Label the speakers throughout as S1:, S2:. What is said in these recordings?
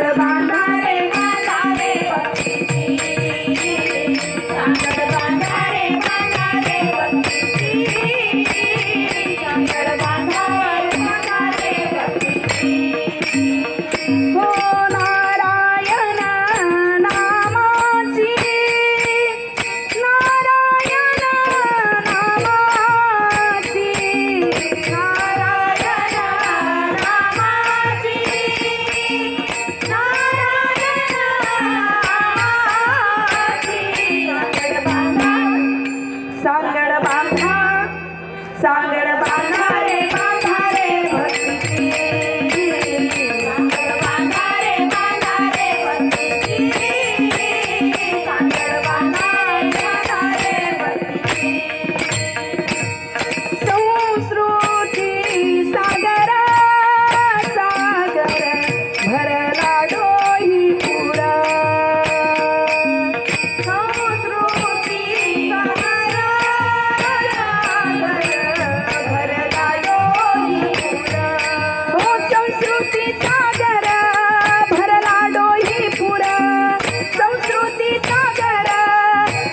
S1: सांगड बांधा रे भक्तीची, सांगड बांधा रे भक्तीची, सांगड बांधा रे भक्तीची. संस्कृती सागर सागर भरला डोही पुर, संस्कृती सागर भरला डोही पुर, हो संस्कृती सागर भरला डोही पुर, संस्कृती सागर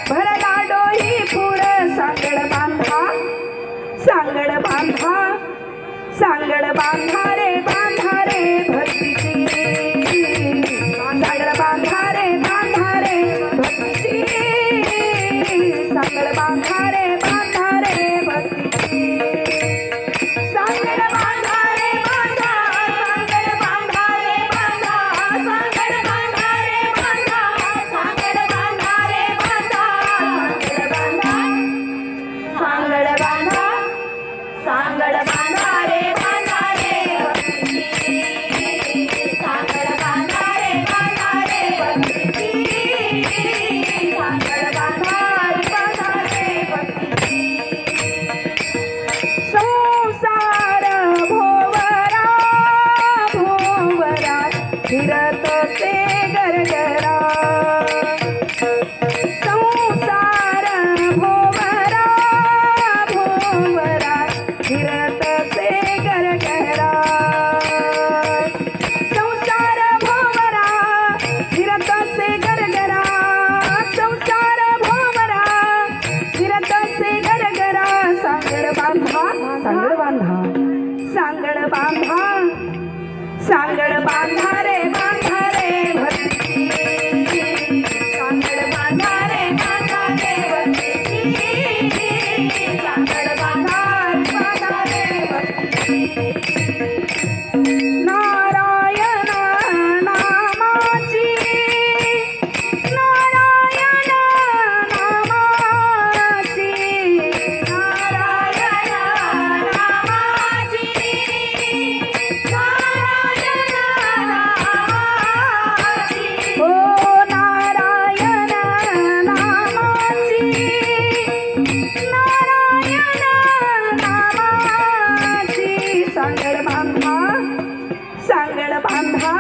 S1: भरला डोही पुर. सांगड बांधा, सांगड बांधा, सांगड बांधा रे भक्तीची, सांगड बांधा रे भक्तीची, सांगड बांधा रे भक्तीची, सांगड बांधा रे सांगड बांधा रे सांगड बांधा रे सांगड बांधा रे सांगड बांधा, सांगड बांधा रे भक्तीची, सांगड बांधा रे भक्तीची, सांगड बांधा रे भक्तीची. संसार भोवरा भोवरा फिरत से गरगरा, संसार भोवरा भोवरा फिरत से गरगरा, संसार भोवरा फिरत से गरगरा, संसार भोवरा फिरत से गरगरा. सांगड बांधा, सांगड बांधा, सांगड बांधा, सांगड बांधा रे भक्तीची, सांगड बांधा रे भक्तीची, सांगड बांधा रे भक्तीची. नारायण नामाची, नारायण नामाची, नारायण नामाची, नारायण नामाची, हो नारायण नामाची, नारायण नामाची. सांगड बांधा, सांगड बांधा,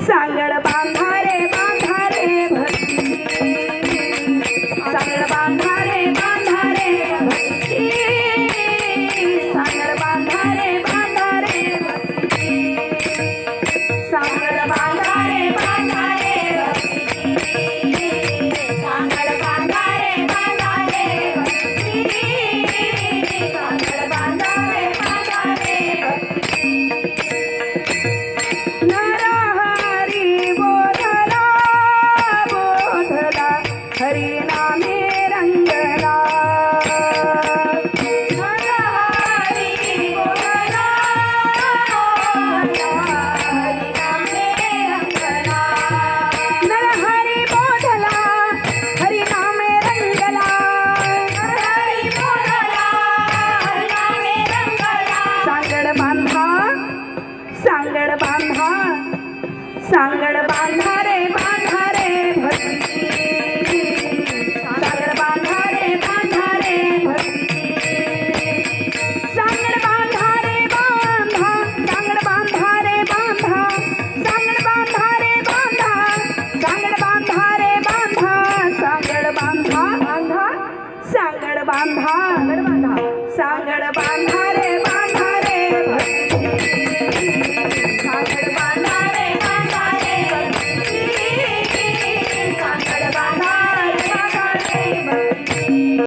S1: सांगड बांधा रे भक्तीची, सांगड बांधा रे भक्तीची, सांगड बांधा रे भक्तीची, सांगड बांधा रे भक्तीची, सांगड बांधा रे भक्तीची, सांगड बांधा रे भक्तीची. नरहरी बोधला बोधला हरिनामे रंगला, नरहरी बोधला बोधला हरिनामे रंगला, नरहरी बोधला हरिनामे रंगला, नरहरी बोधला हरिनामे रंगला. सांगड बांधा, सांगड बांधा, सांगड बांधा रे